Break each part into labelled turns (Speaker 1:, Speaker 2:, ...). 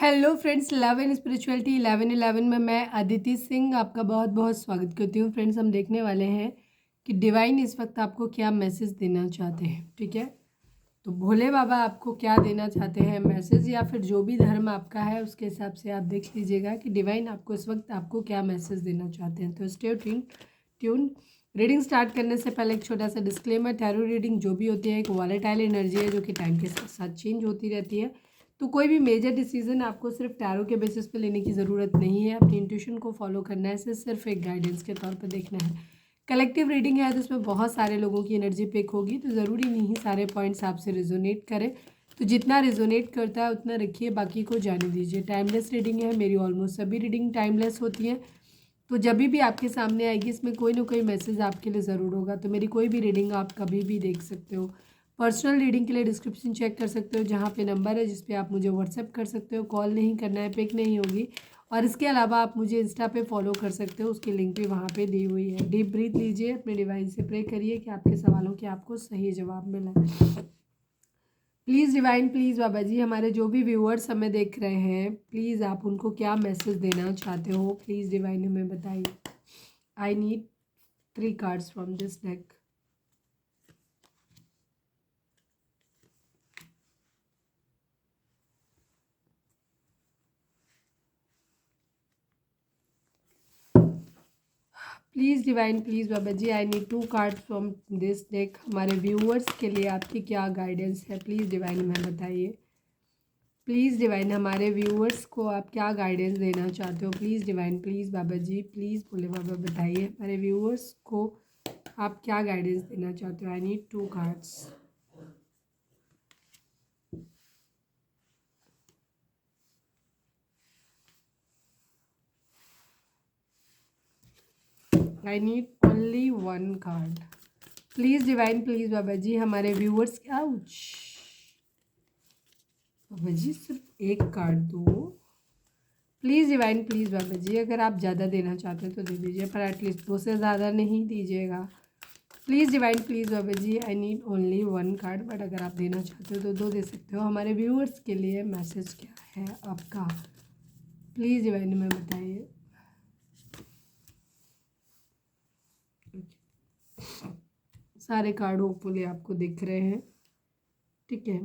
Speaker 1: Hello friends, love and spirituality 1111 में मैं अदिति सिंह आपका बहुत बहुत स्वागत करती हूँ। फ्रेंड्स, हम देखने वाले हैं कि डिवाइन इस वक्त आपको क्या मैसेज देना चाहते हैं। ठीक है, तो भोले बाबा आपको क्या देना चाहते हैं मैसेज, या फिर जो भी धर्म आपका है उसके हिसाब से आप देख लीजिएगा कि डिवाइन आपको इस वक्त आपको क्या मैसेज देना चाहते हैं। तो स्टे ट्यून। रीडिंग स्टार्ट करने से पहले एक छोटा सा डिस्क्लेमर, टैरो रीडिंग जो भी होती है एक वॉलेटाइल एनर्जी है जो कि टाइम के साथ साथ चेंज होती रहती है। तो कोई भी मेजर डिसीजन आपको सिर्फ टैरो के बेसिस पे लेने की ज़रूरत नहीं है। अपनी इंट्यूशन को फॉलो करना है, इसे सिर्फ एक गाइडेंस के तौर पर देखना है। कलेक्टिव रीडिंग है तो इसमें बहुत सारे लोगों की एनर्जी पिक होगी, तो ज़रूरी नहीं सारे पॉइंट्स आपसे रिजोनेट करें। तो जितना रिजोनेट करता है उतना रखिए, बाकी को जाने दीजिए। टाइमलेस रीडिंग है, मेरी ऑलमोस्ट सभी रीडिंग टाइमलेस होती हैं। तो जब भी आपके सामने आएगी इसमें कोई ना कोई मैसेज आपके लिए ज़रूर होगा। तो मेरी कोई भी रीडिंग आप कभी भी देख सकते हो। पर्सनल रीडिंग के लिए डिस्क्रिप्शन चेक कर सकते हो, जहाँ पे नंबर है जिस पे आप मुझे व्हाट्सएप कर सकते हो। कॉल नहीं करना है, पिक नहीं होगी। और इसके अलावा आप मुझे इंस्टा पे फॉलो कर सकते हो, उसकी लिंक भी वहाँ पे दी हुई है। डीप ब्रीथ लीजिए, अपने डिवाइन से प्रे करिए कि आपके सवालों के आपको सही जवाब मिले। प्लीज़ डिवाइन, प्लीज़ बाबा जी, हमारे जो भी व्यूअर्स हमें देख रहे हैं, प्लीज़ आप उनको क्या मैसेज देना चाहते हो, प्लीज़ डिवाइन हमें बताइए। I need 3 cards from this deck. Please divine, please Baba ji, I need 2 cards from this deck. हमारे व्यूअर्स के लिए आपकी क्या गाइडेंस है, प्लीज़ डिवाइन हमें बताइए। प्लीज़ डिवाइन, हमारे व्यूअर्स को आप क्या गाइडेंस देना चाहते हो, please divine, please Baba ji, please Bhole Baba बताइए हमारे व्यूअर्स को आप क्या गाइडेंस देना चाहते हो। I need 2 cards. I need only 1 card. Please divine, please बाबा जी, हमारे व्यूअर्स बाबा जी सिर्फ 1 कार्ड दो। प्लीज़ डिवाइन, प्लीज़ बाबा जी, अगर आप ज़्यादा देना चाहते हैं तो दे दीजिए, पर एटलीस्ट 2 से ज़्यादा नहीं दीजिएगा। Please divine, please Baba ji, I need only 1 card, but अगर आप देना चाहते हो तो 2 दे सकते हो। हमारे व्यूअर्स के लिए मैसेज क्या है आपका, प्लीज़ डिवाइन हमें बताइए। सारे कार्ड होपफुली आपको दिख रहे हैं, ठीक है।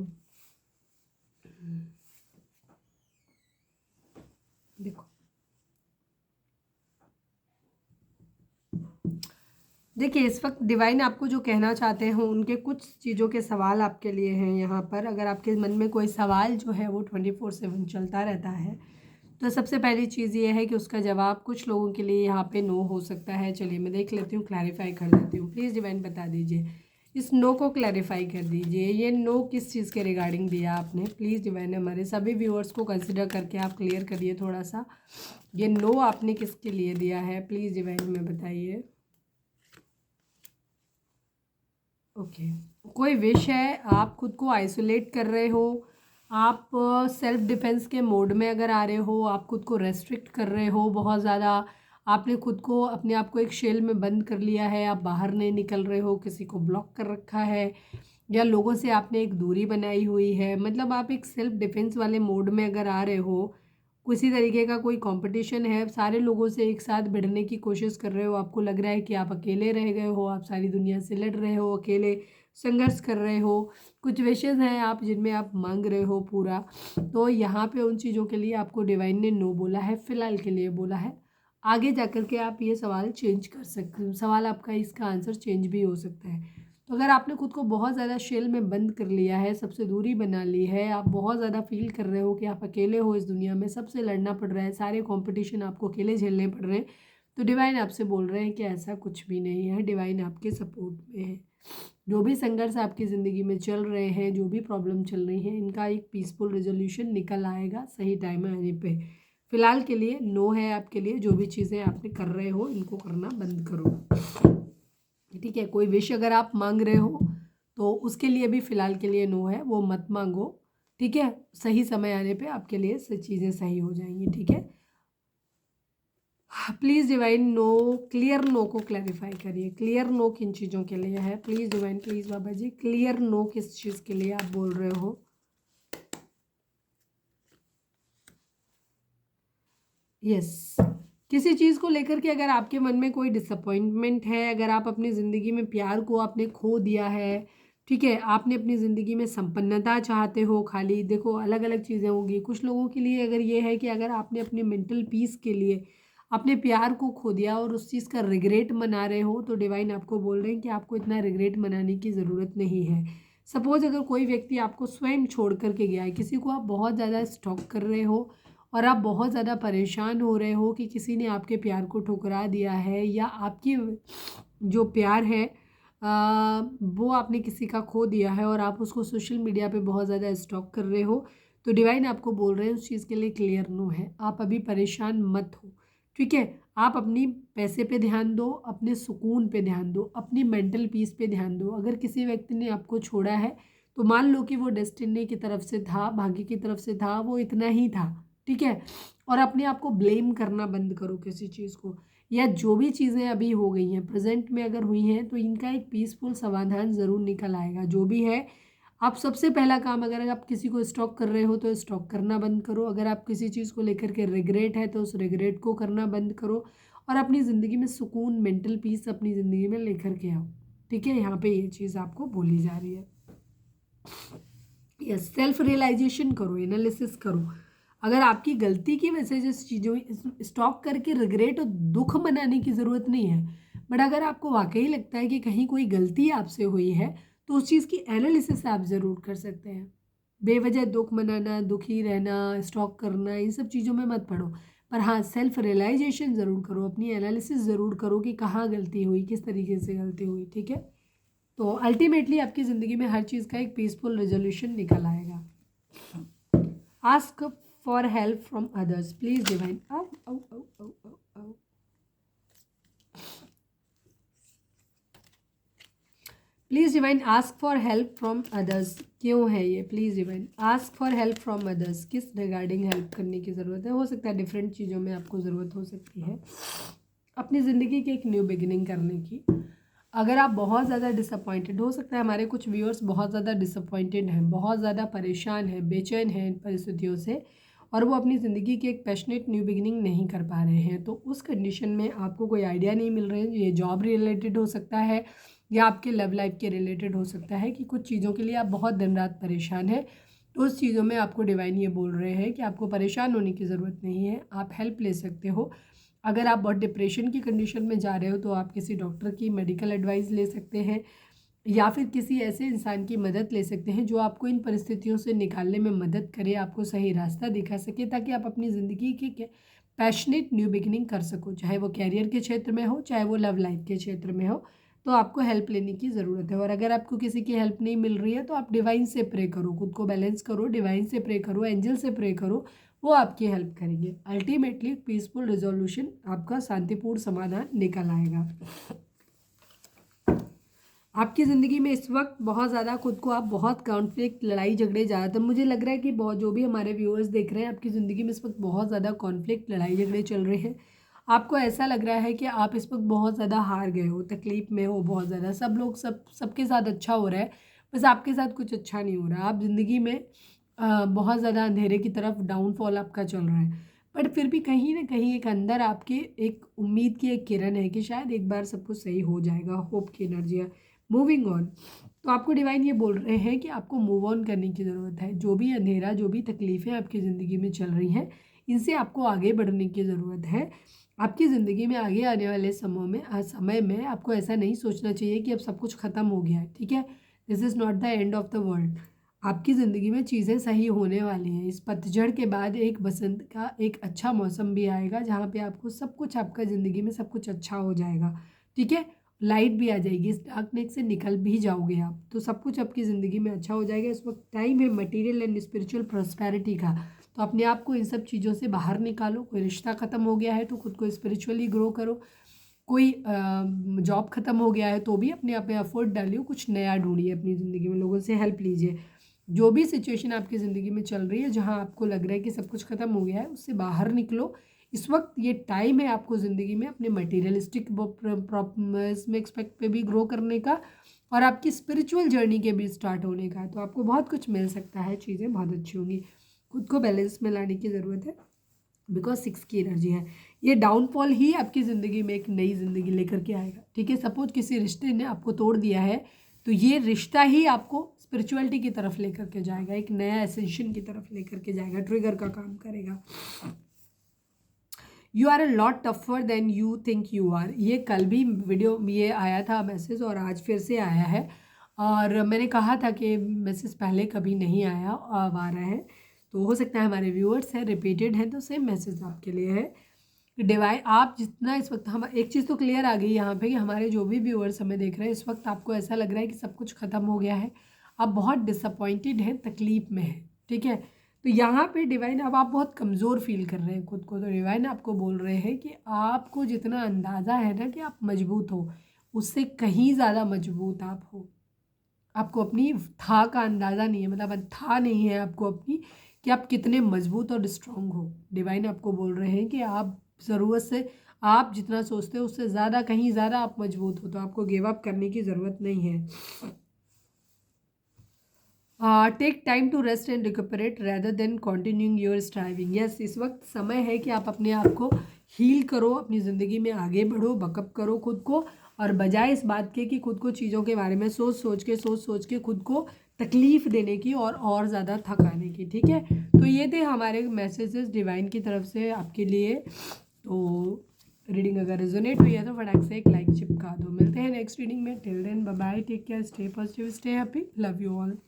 Speaker 1: देखो, देखिए इस वक्त डिवाइन आपको जो कहना चाहते हैं उनके कुछ चीज़ों के सवाल आपके लिए हैं यहाँ पर। अगर आपके मन में कोई सवाल जो है वो 24/7 चलता रहता है, तो सबसे पहली चीज़ ये है कि उसका जवाब कुछ लोगों के लिए यहाँ पे नो हो सकता है। चलिए मैं देख लेती हूँ, क्लैरिफाई कर देती हूँ। प्लीज़ डिवाइन बता दीजिए, इस नो को क्लैरिफाई कर दीजिए। ये नो किस चीज़ के रिगार्डिंग दिया आपने, प्लीज़ डिवाइन हमारे सभी व्यूअर्स को कंसिडर करके आप क्लियर करिए थोड़ा सा। ये नो आपने किसके लिए दिया है, प्लीज़ डिवाइन हमें बताइए। ओके, कोई विश है, आप खुद को आइसोलेट कर रहे हो, आप सेल्फ डिफेंस के मोड में अगर आ रहे हो, आप खुद को रेस्ट्रिक्ट कर रहे हो बहुत ज़्यादा, आपने खुद को अपने आप को एक शेल में बंद कर लिया है, आप बाहर नहीं निकल रहे हो, किसी को ब्लॉक कर रखा है, या लोगों से आपने एक दूरी बनाई हुई है। मतलब आप एक सेल्फ डिफेंस वाले मोड में अगर आ रहे हो, किसी तरीके का कोई कंपटीशन है, सारे लोगों से एक साथ भिड़ने की कोशिश कर रहे हो, आपको लग रहा है कि आप अकेले रह गए हो, आप सारी दुनिया से लड़ रहे हो, अकेले संघर्ष कर रहे हो। कुछ विशेज़ हैं आप जिनमें आप मांग रहे हो पूरा, तो यहाँ पे उन चीज़ों के लिए आपको डिवाइन ने नो बोला है, फ़िलहाल के लिए बोला है। आगे जा कर के आप ये सवाल चेंज कर सकते हो, सवाल आपका इसका आंसर चेंज भी हो सकता है। तो अगर आपने खुद को बहुत ज़्यादा शेल में बंद कर लिया है, सबसे दूरी बना ली है, आप बहुत ज़्यादा फील कर रहे हो कि आप अकेले हो इस दुनिया में, सबसे लड़ना पड़ रहा है, सारे कंपटीशन आपको अकेले झेलने पड़ रहे हैं, तो डिवाइन आपसे बोल रहे हैं कि ऐसा कुछ भी नहीं है। डिवाइन आपके सपोर्ट में है। जो भी संघर्ष आपकी ज़िंदगी में चल रहे हैं, जो भी प्रॉब्लम चल रही है, इनका एक पीसफुल रेजोल्यूशन निकल आएगा सही टाइम आने पे। फिलहाल के लिए नो है आपके लिए, जो भी चीज़ें आपने कर रहे हो इनको करना बंद करो, ठीक है। कोई विश अगर आप मांग रहे हो तो उसके लिए भी फ़िलहाल के लिए नो है, वो मत मांगो, ठीक है। सही समय आने पे आपके लिए चीज़ें सही हो जाएंगी, ठीक है। Please divine no, clear no को क्लैरिफाई करिए। क्लियर नो किन चीज़ों के लिए है, please divine, please Baba ji, clear no किस चीज़ के लिए आप बोल रहे हो। यस, किसी चीज़ को लेकर के अगर आपके मन में कोई डिसअपॉइंटमेंट है, अगर आप अपनी ज़िंदगी में प्यार को आपने खो दिया है, ठीक है, आपने अपनी ज़िंदगी में संपन्नता चाहते हो, खाली देखो अलग अलग चीज़ें होंगी। कुछ लोगों के लिए अगर ये है कि अगर आपने अपने मेंटल पीस के लिए अपने प्यार को खो दिया और उस चीज़ का रिग्रेट मना रहे हो, तो डिवाइन आपको बोल रहे हैं कि आपको इतना रिग्रेट मनाने की ज़रूरत नहीं है। सपोज अगर कोई व्यक्ति आपको स्वयं छोड़ करके गया है, किसी को आप बहुत ज़्यादा स्टॉक कर रहे हो और आप बहुत ज़्यादा परेशान हो रहे हो कि किसी ने आपके प्यार को ठुकरा दिया है, या आपकी जो प्यार है वो आपने किसी का खो दिया है और आप उसको सोशल मीडिया पे बहुत ज़्यादा स्टॉक कर रहे हो, तो डिवाइन आपको बोल रहे हैं उस चीज़ के लिए क्लियर नो है। आप अभी परेशान मत हो, ठीक है। आप अपनी पैसे पे ध्यान दो, अपने सुकून पे ध्यान दो, अपनी मेंटल पीस पे ध्यान दो। अगर किसी व्यक्ति ने आपको छोड़ा है तो मान लो कि वो डेस्टिनी की तरफ से था, भाग्य की तरफ से था, वो इतना ही था, ठीक है। और अपने आप को ब्लेम करना बंद करो किसी चीज़ को, या जो भी चीज़ें अभी हो गई हैं प्रेजेंट में अगर हुई हैं तो इनका एक पीसफुल समाधान ज़रूर निकल आएगा। जो भी है, आप सबसे पहला काम, अगर आप किसी को स्टॉक कर रहे हो तो स्टॉक करना बंद करो। अगर आप किसी चीज़ को लेकर के रिग्रेट है तो उस रिग्रेट को करना बंद करो और अपनी ज़िंदगी में सुकून, मेंटल पीस अपनी ज़िंदगी में लेकर के आओ, ठीक है। यहाँ पे ये चीज़ आपको बोली जा रही है। यस, सेल्फ रियलाइजेशन करो, एनालिसिस करो। अगर आपकी गलती की वजह से जिस चीज़ों स्टॉक करके रिग्रेट और दुख मनाने की ज़रूरत नहीं है, बट अगर आपको वाकई लगता है कि कहीं कोई गलती आपसे हुई है तो उस चीज़ की एनालिसिस आप ज़रूर कर सकते हैं। बेवजह दुख मनाना, दुखी रहना, स्टॉक करना, इन सब चीज़ों में मत पड़ो। पर हाँ, सेल्फ रियलाइजेशन ज़रूर करो, अपनी एनालिसिस ज़रूर करो कि कहाँ गलती हुई, किस तरीके से गलती हुई, ठीक है। तो अल्टीमेटली आपकी ज़िंदगी में हर चीज़ का एक पीसफुल रेजोल्यूशन निकल आएगा। Ask for help from others please divine. Please divine ask for help from others. क्यों है ये? Please divine ask for help from others, किस रिगार्डिंग हेल्प करने की ज़रूरत है? हो सकता है डिफरेंट चीज़ों में आपको ज़रूरत हो सकती है अपनी ज़िंदगी की एक न्यू बिगिनिंग करने की। अगर आप बहुत ज़्यादा डिसअपॉइंटेड, हो सकता है हमारे कुछ व्यूअर्स बहुत ज़्यादा डिसअपॉइंटेड हैं, बहुत ज़्यादा परेशान हैं, बेचैन हैं इन परिस्थितियों से, और वो अपनी ज़िंदगी की एक पैशनेट न्यू बिगिनिंग नहीं कर पा रहे हैं। तो उस कंडीशन में आपको कोई आइडिया नहीं मिल रहे हैं। ये जॉब रिलेटेड हो सकता है या आपके लव लाइफ के रिलेटेड हो सकता है कि कुछ चीज़ों के लिए आप बहुत दिन रात परेशान हैं। तो उस चीज़ों में आपको डिवाइन ये बोल रहे हैं कि आपको परेशान होने की ज़रूरत नहीं है, आप हेल्प ले सकते हो। अगर आप बहुत डिप्रेशन की कंडीशन में जा रहे हो तो आप किसी डॉक्टर की मेडिकल एडवाइस ले सकते हैं, या फिर किसी ऐसे इंसान की मदद ले सकते हैं जो आपको इन परिस्थितियों से निकालने में मदद करे, आपको सही रास्ता दिखा सके, ताकि आप अपनी ज़िंदगी की पैशनेट न्यू बिगिनिंग कर सको। चाहे वो कैरियर के क्षेत्र में हो, चाहे वो लव लाइफ के क्षेत्र में हो, तो आपको हेल्प लेने की ज़रूरत है। और अगर आपको किसी की हेल्प नहीं मिल रही है तो आप डिवाइन से प्रे करो, खुद को बैलेंस करो, डिवाइन से प्रे करो, एंजल से प्रे करो, वो आपकी हेल्प करेंगे। अल्टीमेटली पीसफुल रिजोल्यूशन, आपका शांतिपूर्ण समाधान निकल आएगा। आपकी ज़िंदगी में इस वक्त बहुत ज़्यादा खुद को आप बहुत कॉन्फ्लिक्ट, लड़ाई झगड़े, ज़्यादातर मुझे लग रहा है कि बहुत, जो भी हमारे व्यूअर्स देख रहे हैं, आपकी ज़िंदगी में इस वक्त बहुत ज़्यादा कॉन्फ्लिक्ट, लड़ाई झगड़े चल रहे हैं। आपको ऐसा लग रहा है कि आप इस वक्त बहुत ज़्यादा हार गए हो, तकलीफ़ में हो बहुत ज़्यादा, सब लोग सबके साथ अच्छा हो रहा है, बस आपके साथ कुछ अच्छा नहीं हो रहा। आप ज़िंदगी में बहुत ज़्यादा अंधेरे की तरफ डाउनफॉल आपका चल रहा है, बट फिर भी कहीं ना कहीं एक अंदर आपके एक उम्मीद की एक किरण है कि शायद एक बार सब कुछ सही हो जाएगा, होप की एनर्जी है, मूविंग ऑन। तो आपको डिवाइन ये बोल रहे हैं कि आपको मूव ऑन करने की ज़रूरत है। जो भी अंधेरा, जो भी तकलीफ़ें आपकी ज़िंदगी में चल रही हैं, इनसे आपको आगे बढ़ने की ज़रूरत है। आपकी ज़िंदगी में आगे आने वाले समय में आपको ऐसा नहीं सोचना चाहिए कि अब सब कुछ ख़त्म हो गया है, ठीक है। This is not the end of the world. आपकी ज़िंदगी में चीज़ें सही होने वाली हैं। इस पतझड़ के बाद एक बसंत का एक अच्छा मौसम भी आएगा, जहाँ पे आपको सब कुछ, आपका ज़िंदगी में सब कुछ अच्छा हो जाएगा, ठीक है। लाइट भी आ जाएगी, इस डार्कनेस से निकल भी जाओगे आप, तो सब कुछ आपकी ज़िंदगी में अच्छा हो जाएगा। इस वक्त टाइम है मटेरियल एंड स्पिरिचुअल प्रॉस्पेरिटी का, तो अपने आप को इन सब चीज़ों से बाहर निकालो। कोई रिश्ता ख़त्म हो गया है तो खुद को स्पिरिचुअली ग्रो करो। कोई जॉब ख़त्म हो गया है तो भी अपने आप में एफर्ट डालिए, कुछ नया ढूंढिए अपनी ज़िंदगी में, लोगों से हेल्प लीजिए। जो भी सिचुएशन आपकी ज़िंदगी में चल रही है, जहाँ आपको लग रहा है कि सब कुछ ख़त्म हो गया है, उससे बाहर निकलो। इस वक्त ये टाइम है आपको ज़िंदगी में अपने मटेरियलिस्टिक इसमें एक्सपेक्ट पे भी ग्रो करने का, और आपकी स्पिरिचुअल जर्नी के भी स्टार्ट होने का। तो आपको बहुत कुछ मिल सकता है, चीज़ें बहुत अच्छी होंगी। खुद को बैलेंस में लाने की ज़रूरत है। बिकॉज 6 की एनर्जी है। ये डाउनफॉल ही आपकी ज़िंदगी में एक नई ज़िंदगी लेकर के आएगा, ठीक है। सपोज किसी रिश्ते ने आपको तोड़ दिया है, तो ये रिश्ता ही आपको स्पिरिचुअलिटी की तरफ लेकर के जाएगा, एक नया एसेंशन की तरफ लेकर के जाएगा, ट्रिगर का काम करेगा। You are a lot tougher than you think you are. ये कल भी वीडियो ये आया था मैसेज और आज फिर से आया है, और मैंने कहा था कि मैसेज पहले कभी नहीं आया, अब आ रहा है। तो हो सकता है हमारे व्यूअर्स हैं, रिपीटेड हैं, तो सेम मैसेज आपके लिए है। डिवाइन आप जितना इस वक्त, हम एक चीज़ तो क्लियर आ गई यहाँ पे कि हमारे जो भी व्यूअर्स हमें देख रहे हैं इस वक्त, आपको ऐसा लग रहा है कि सब कुछ ख़त्म हो गया है, आप बहुत डिसअपॉइंटेड हैं, तकलीफ़ में हैं, ठीक है। तो यहाँ पे डिवाइन, अब आप बहुत कमज़ोर फील कर रहे हैं खुद को, तो डिवाइन आपको बोल रहे हैं कि आपको जितना अंदाज़ा है ना कि आप मजबूत हो, उससे कहीं ज़्यादा मजबूत आप हो। आपको अपनी था का अंदाज़ा नहीं है, मतलब था नहीं है आपको अपनी, कि आप कितने मजबूत और स्ट्रांग हो। डिवाइन आपको बोल रहे हैं कि आप ज़रूरत से, आप जितना सोचते हो उससे ज़्यादा, कहीं ज़्यादा आप मजबूत हो, तो आपको गिव अप करने की ज़रूरत नहीं है। Take time to rest and recuperate rather than continuing your striving. Yes, इस वक्त समय है कि आप अपने आप को हील करो, अपनी ज़िंदगी में आगे बढ़ो, बकअप करो खुद को, और बजाय इस बात के कि खुद को चीज़ों के बारे में सोच सोच के खुद को तकलीफ़ देने की और ज़्यादा थकाने की, ठीक है। तो ये थे हमारे मैसेजेस डिवाइन की तरफ से आपके लिए। तो रीडिंग अगर रेजोनेट हुई है तो फटाक से एक लाइक चिपका दो। मिलते हैं नेक्स्ट रीडिंग में। Till then bye bye, take care, stay positive, stay happy, love you all.